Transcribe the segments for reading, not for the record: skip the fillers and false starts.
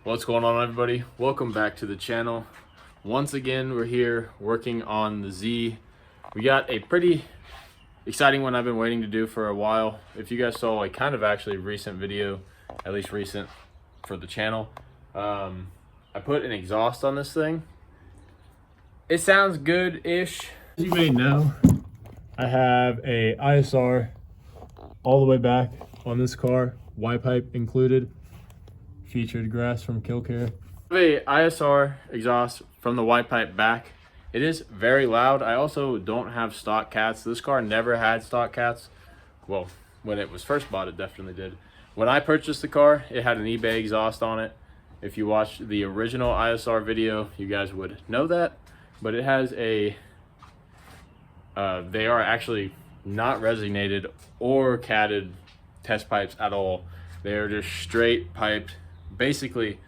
What's going on, everybody? Welcome back to the channel. Once again, we're here working on the Z. We got a pretty exciting one I've been waiting to do for a while. If you guys saw a kind of actually recent video, at least recent for the channel, I put an exhaust on this thing. It sounds good-ish. As you may know, I have a ISR all the way back on this car, Y pipe included. Featured grass from Killcare. A ISR exhaust from the Y pipe back. It is very loud. I also don't have stock cats. This car never had stock cats. Well, when it was first bought, it definitely did. When I purchased the car, it had an eBay exhaust on it. If you watched the original ISR video, you guys would know that. But it has a, they are actually not resonated or catted test pipes at all. They are just straight piped, basically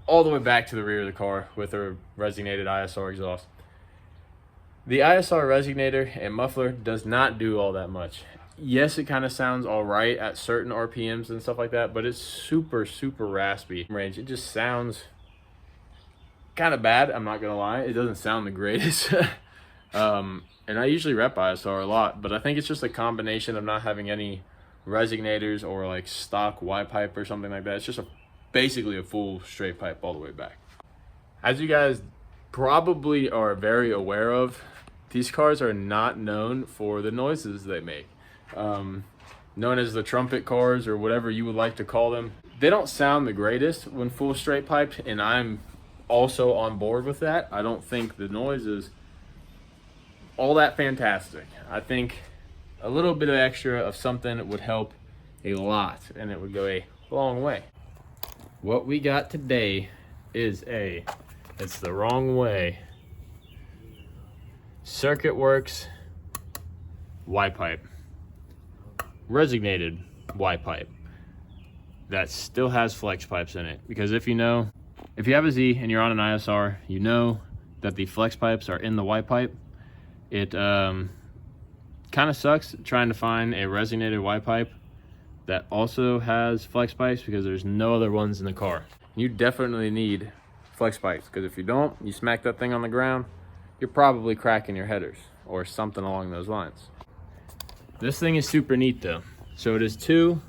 all the way back to the rear of the car with a resonated ISR exhaust. The ISR resonator and muffler does not do all that much. Yes, it kind of sounds all right at certain RPMs and stuff like that, but it's super raspy range. It just sounds kind of bad, I'm not gonna lie. It doesn't sound the greatest. And I usually rep ISR a lot, but I think it's just a combination of not having any resonators or like stock Y pipe or something like that. It's just basically a full straight pipe all the way back. As you guys probably are very aware of, these cars are not known for the noises they make. Known as the trumpet cars or whatever you would like to call them. They don't sound the greatest when full straight piped, and I'm also on board with that. I don't think the noise is all that fantastic. I think a little bit of extra of something would help a lot, and it would go a long way. What we got today is it's the wrong way, Circuit Werks Y pipe, resonated Y pipe that still has flex pipes in it. Because if you have a Z and you're on an ISR, you know that the flex pipes are in the Y pipe. It kind of sucks trying to find a resonated Y pipe that also has flex pipes because there's no other ones in the car. You definitely need flex pipes, because if you don't, you smack that thing on the ground, you're probably cracking your headers or something along those lines. This thing is super neat though. So it is two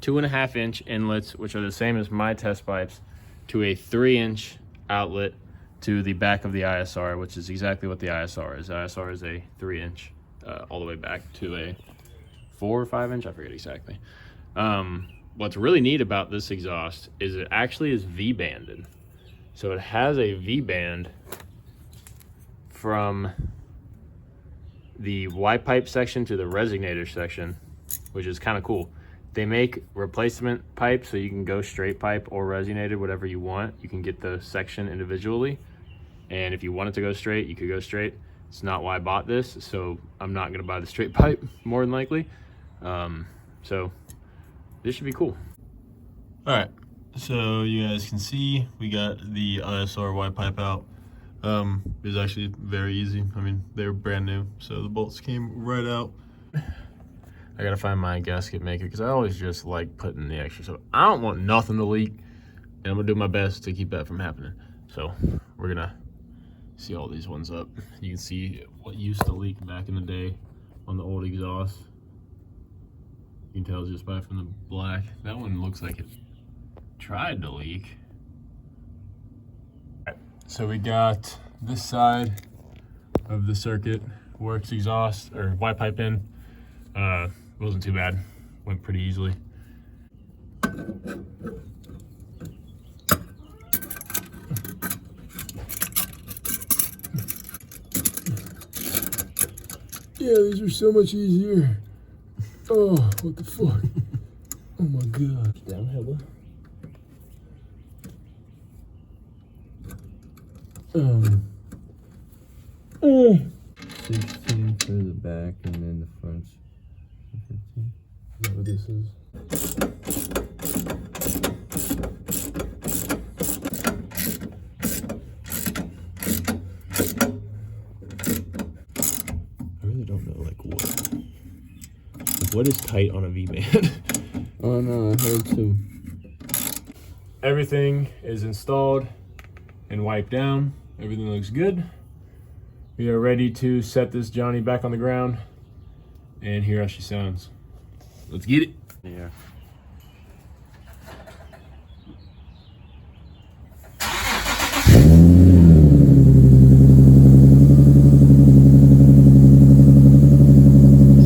2.5 inch inlets, which are the same as my test pipes, to a 3-inch outlet to the back of the ISR, which is exactly what the ISR is. The ISR is a 3-inch all the way back to a 4 or 5 inch, I forget exactly. What's really neat about this exhaust is it actually is V-banded. So it has a V-band from the Y pipe section to the resonator section, which is kind of cool. They make replacement pipes, so you can go straight pipe or resonated, whatever you want. You can get the section individually, and if you want it to go straight, you could go straight. It's not why I bought this, so I'm not gonna buy the straight pipe more than likely. So this should be cool. All right, so you guys can see we got the ISR Y pipe out. It was actually very easy. I mean, they were brand new, so the bolts came right out. I gotta find my gasket maker because I always just like putting the extra stuff. I don't want nothing to leak, and I'm gonna do my best to keep that from happening. So we're gonna see all these ones up. You can see what used to leak back in the day on the old exhaust. You can tell just by from the black. That one looks like it tried to leak. So we got this side of the Circuit Werks exhaust, or Y pipe in. Wasn't too bad, went pretty easily. Yeah, these are so much easier. Oh, what the fuck? Oh my god. Down, Heather. 16 for the back and then the front. 15. Is that what this is? I really don't know, like What is tight on a V-band? Oh no, I heard too. everything is installed and wiped down. Everything looks good. We are ready to set this Johnny back on the ground and hear how she sounds. Let's get it. Yeah.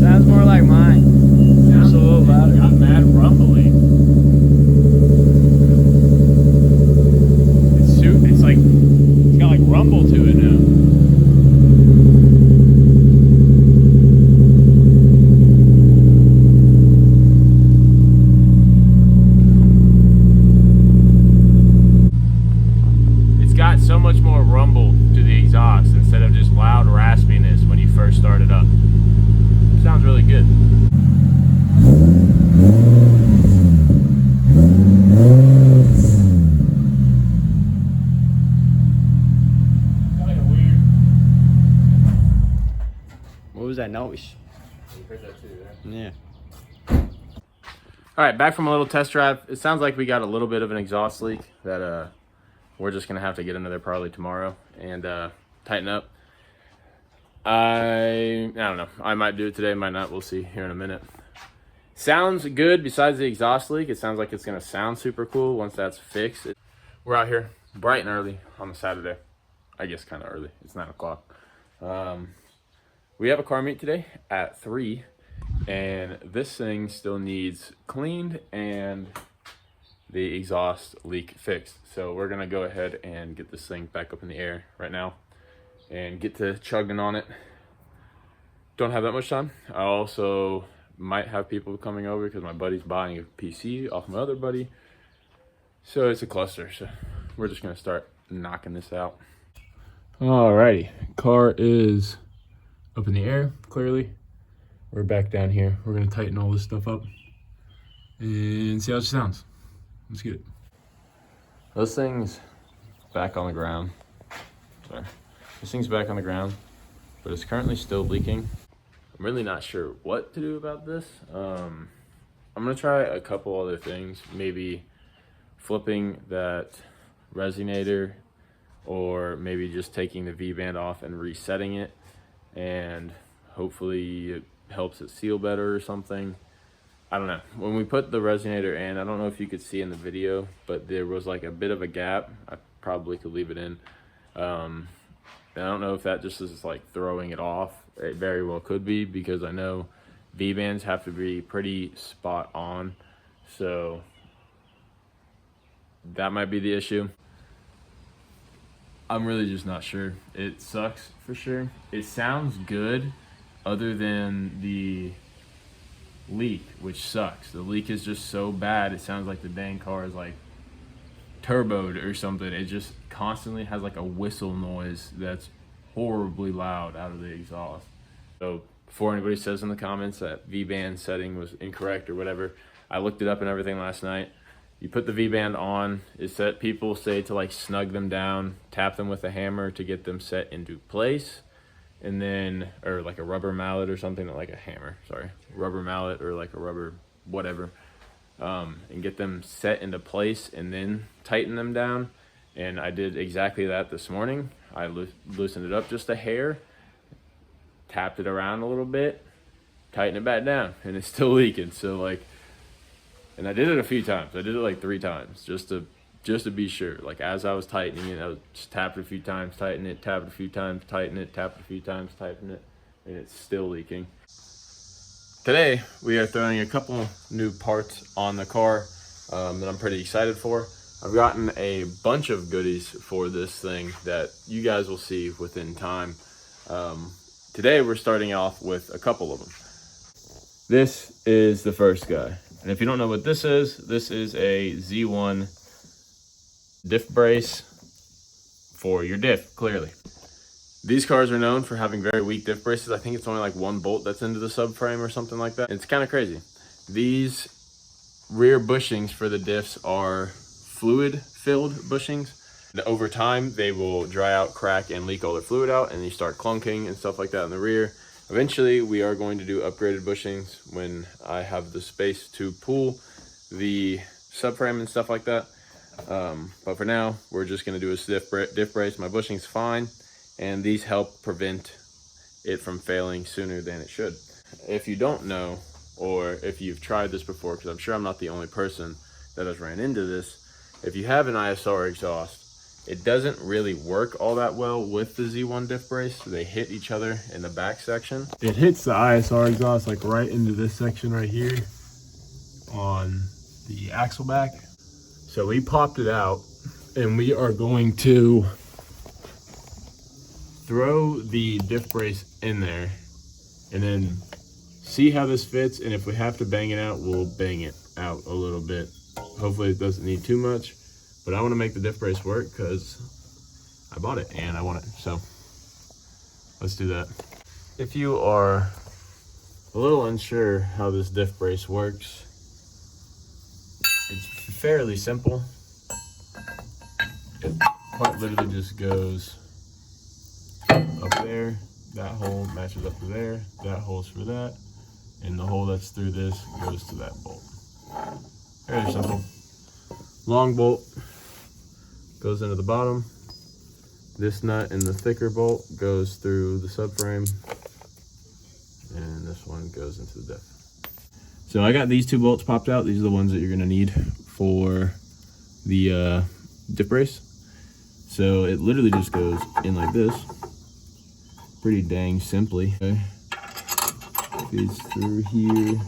Sounds more like mine. Sounds a little louder. Got mad rumbling. It's like it's got like rumble to it now. It's got so much more rumble to the exhaust instead of just loud raspiness when you first start it up. Sounds really good. What was that noise? You heard that too, right? Yeah. All right, back from a little test drive. It sounds like we got a little bit of an exhaust leak that we're just gonna have to get into there probably tomorrow and tighten up. I don't know. I might do it today, might not. We'll see here in a minute. Sounds good besides the exhaust leak. It sounds like it's gonna sound super cool once that's fixed. We're out here bright and early on a Saturday. I guess kind of early. It's 9 o'clock. We have a car meet today at 3, and this thing still needs cleaned and the exhaust leak fixed. So we're gonna go ahead and get this thing back up in the air right now and get to chugging on it. Don't have that much time. I also might have people coming over because my buddy's buying a PC off my other buddy. So it's a cluster. So we're just gonna start knocking this out. Alrighty, car is up in the air, clearly. We're back down here. We're gonna tighten all this stuff up and see how it sounds. Let's get it. This thing's back on the ground. Sorry. This thing's back on the ground, but it's currently still leaking. I'm really not sure what to do about this. I'm gonna try a couple other things, maybe flipping that resonator, or maybe just taking the V-band off and resetting it, and hopefully it helps it seal better or something. I don't know. When we put the resonator in, I don't know if you could see in the video, but there was like a bit of a gap. I probably could leave it in. I don't know if that just is like throwing it off. It very well could be, because I know V-bands have to be pretty spot on. So that might be the issue. I'm really just not sure. It sucks for sure. It sounds good other than the leak, which sucks. The leak is just so bad. It sounds like the dang car is like turboed or something. It just constantly has like a whistle noise that's horribly loud out of the exhaust. So before anybody says in the comments that V-band setting was incorrect or whatever, I looked it up and everything last night. You put the V-band on. It's that people say to like snug them down, tap them with a hammer to get them set into place, and then, or like a rubber mallet or something, not like a hammer, sorry, rubber mallet or like a rubber whatever, and get them set into place and then tighten them down. And I did exactly that this morning. I loosened it up just a hair, tapped it around a little bit, tightened it back down, and it's still leaking. So like, and I did it a few times. I did it like 3 times just to be sure. Like as I was tightening it, I would just tap it a few times, tighten it, tap it a few times, tighten it, tap it a few times, tighten it, and it's still leaking. Today we are throwing a couple new parts on the car that I'm pretty excited for. I've gotten a bunch of goodies for this thing that you guys will see within time. Today we're starting off with a couple of them. This is the first guy. And if you don't know what this is a Z1 diff brace for your diff, clearly. These cars are known for having very weak diff braces. I think it's only like 1 bolt that's into the subframe or something like that. It's kind of crazy. These rear bushings for the diffs are fluid-filled bushings. And over time, they will dry out, crack, and leak all their fluid out, and you start clunking and stuff like that in the rear. Eventually, we are going to do upgraded bushings when I have the space to pull the subframe and stuff like that. But for now, we're just gonna do a diff brace. My bushing's fine, and these help prevent it from failing sooner than it should. If you don't know, or if you've tried this before, because I'm sure I'm not the only person that has ran into this, if you have an ISR exhaust, it doesn't really work all that well with the Z1 diff brace. They hit each other in the back section. It hits the ISR exhaust like right into this section right here on the axle back. So we popped it out, and we are going to throw the diff brace in there and then see how this fits, and if we have to bang it out, we'll bang it out a little bit. Hopefully it doesn't need too much, but I want to make the diff brace work because I bought it and I want it. So let's do that. If you are a little unsure how this diff brace works, it's fairly simple. It quite literally just goes up there, that hole matches up to there, that hole's for that, and the hole that's through this goes to that bolt. Very simple. Long bolt goes into the bottom. This nut and the thicker bolt goes through the subframe, and this one goes into the diff. So I got these two bolts popped out. These are the ones that you're gonna need for the diff brace. So it literally just goes in like this, pretty dang simply. Okay. Feeds through here.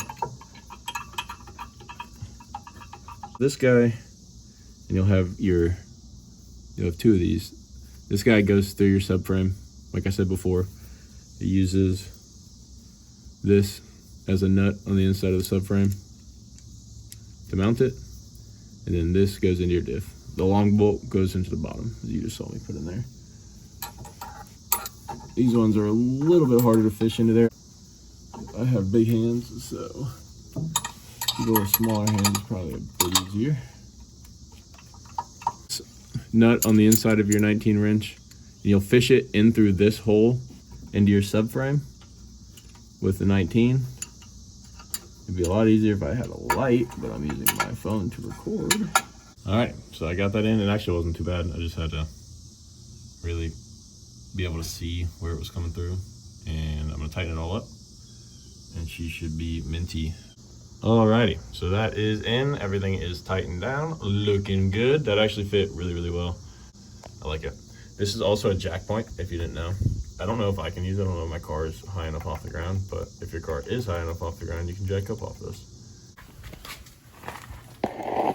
This guy, and you'll have two of these. This guy goes through your subframe. Like I said before, it uses this as a nut on the inside of the subframe to mount it, and then this goes into your diff. The long bolt goes into the bottom, as you just saw me put in there. These ones are a little bit harder to fish into there. I have big hands, so if you go with smaller hands, it's probably a bit easier. Nut on the inside of your 19 wrench, and you'll fish it in through this hole into your subframe with the 19. It'd be a lot easier if I had a light, but I'm using my phone to record. All right, so I got that in. It actually wasn't too bad. I just had to really be able to see where it was coming through, and I'm gonna tighten it all up, and she should be minty. Alrighty, so that is in. Everything is tightened down, looking good. That actually fit really, really well. I like it. This is also a jack point, if you didn't know. I don't know if I can use it. I don't know if my car is high enough off the ground, but if your car is high enough off the ground, you can jack up off this.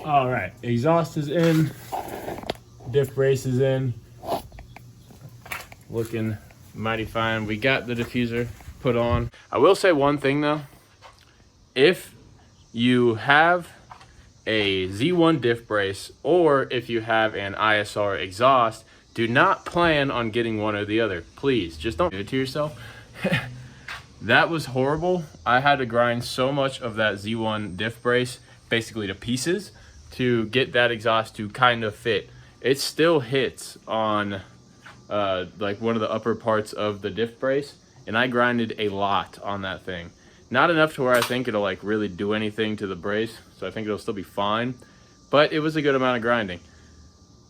All right, exhaust is in, diff brace is in. Looking mighty fine. We got the diffuser put on. I will say one thing though. If you have a Z1 diff brace, or if you have an ISR exhaust, do not plan on getting one or the other. Please, just don't do it to yourself. That was horrible. I had to grind so much of that Z1 diff brace basically to pieces to get that exhaust to kind of fit. It still hits on like one of the upper parts of the diff brace, and I grinded a lot on that thing. Not enough to where I think it'll like really do anything to the brace, so I think it'll still be fine, but it was a good amount of grinding.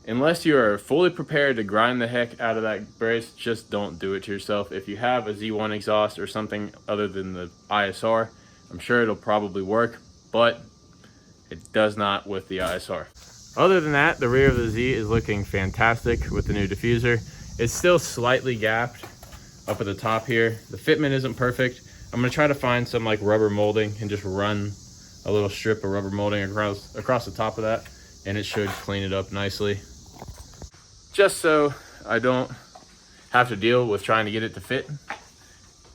Unless you are fully prepared to grind the heck out of that brace, just don't do it to yourself. If you have a Z1 exhaust or something other than the ISR, I'm sure it'll probably work, but it does not with the ISR. Other than that, the rear of the Z is looking fantastic with the new diffuser. It's still slightly gapped up at the top here. The fitment isn't perfect. I'm gonna try to find some like rubber molding and just run a little strip of rubber molding across the top of that, and it should clean it up nicely. Just so I don't have to deal with trying to get it to fit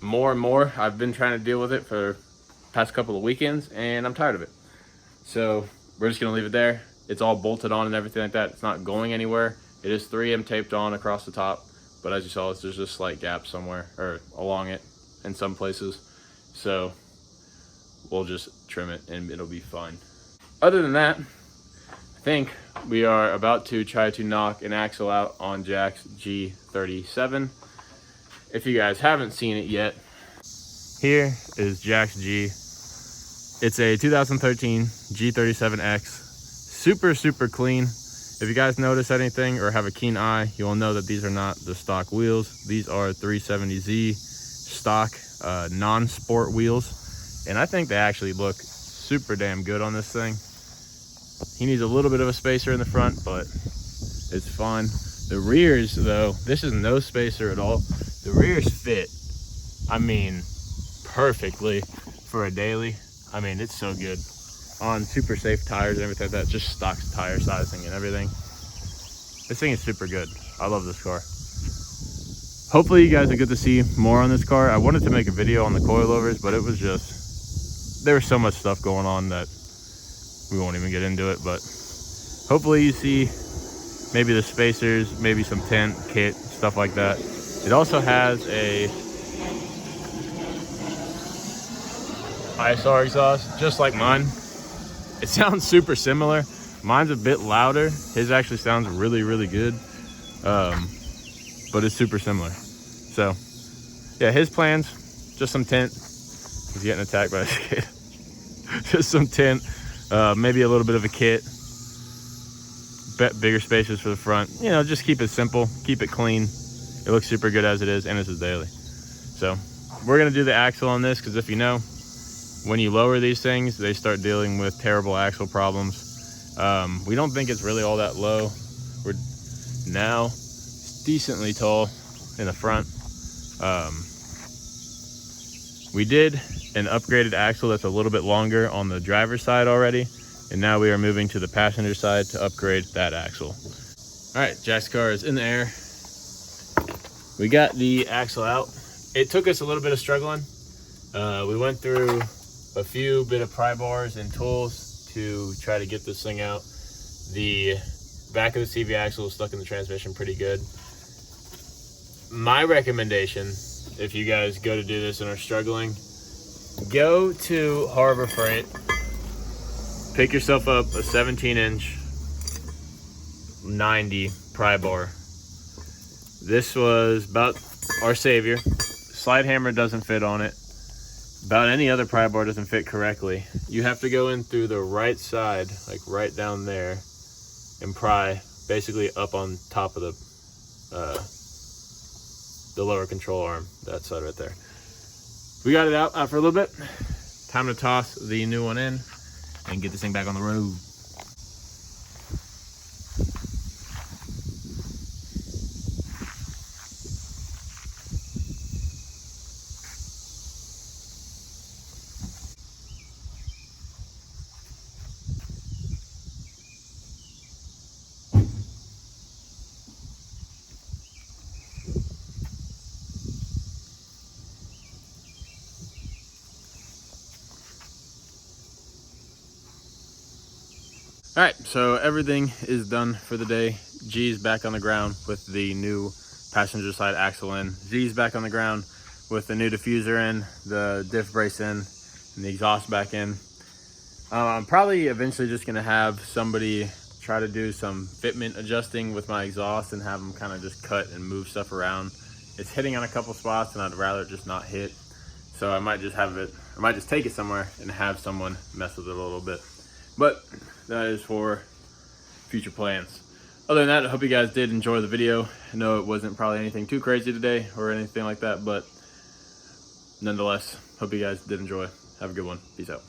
more and more. I've been trying to deal with it for the past couple of weekends, and I'm tired of it. So we're just gonna leave it there. It's all bolted on and everything like that. It's not going anywhere. It is 3M taped on across the top, but as you saw, there's just a slight gap somewhere or along it in some places. So we'll just trim it and it'll be fine. Other than that, I think we are about to try to knock an axle out on Jack's G37. If you guys haven't seen it yet, here is Jack's G. It's a 2013 G37X. Super, super clean. If you guys notice anything or have a keen eye, you'll know that these are not the stock wheels. These are 370Z stock non-sport wheels, and I think they actually look super damn good on this thing. He needs a little bit of a spacer in the front, but it's fine. The rears, though, this is no spacer at all. The rears fit, I mean, perfectly for a daily. I mean, it's so good. On super safe tires and everything like that, just stock tire sizing and everything. This thing is super good. I love this car. Hopefully you guys will get to see more on this car. I wanted to make a video on the coilovers, but it was just, there was so much stuff going on that we won't even get into it. But hopefully you see maybe the spacers, maybe some tint, kit, stuff like that. It also has a ISR exhaust, just like mine. It sounds super similar. Mine's a bit louder. His actually sounds really, really good. But it's super similar. So, yeah, his plans, just some tint. He's getting attacked by this kid. Just some tint, maybe a little bit of a kit. Bigger spaces for the front. You know, just keep it simple, keep it clean. It looks super good as it is, and this is daily. So, we're gonna do the axle on this, because if you know, when you lower these things, they start dealing with terrible axle problems. We don't think it's really all that low. We're now decently tall in the front. We did an upgraded axle that's a little bit longer on the driver's side already, and now we are moving to the passenger side to upgrade that axle. All right, Jack's car is in the air. We got the axle out. It took us a little bit of struggling. We went through a few bit of pry bars and tools to try to get this thing out. The back of the CV axle is stuck in the transmission pretty good. My recommendation, if you guys go to do this and are struggling, go to Harbor Freight, pick yourself up a 17-inch 90 pry bar. This was about our savior. Slide hammer doesn't fit on it. About any other pry bar doesn't fit correctly. You have to go in through the right side, like right down there, and pry basically up on top of the lower control arm, that side right there. We got it out for a little bit. Time to toss the new one in and get this thing back on the road. All right, so everything is done for the day. G's back on the ground with the new passenger side axle in. Z's back on the ground with the new diffuser in, the diff brace in, and the exhaust back in. I'm probably eventually just gonna have somebody try to do some fitment adjusting with my exhaust and have them kind of just cut and move stuff around. It's hitting on a couple spots and I'd rather just not hit. So I might just take it somewhere and have someone mess with it a little bit. But that is for future plans. Other than that, I hope you guys did enjoy the video. I know it wasn't probably anything too crazy today or anything like that, but nonetheless, hope you guys did enjoy. Have a good one. Peace out.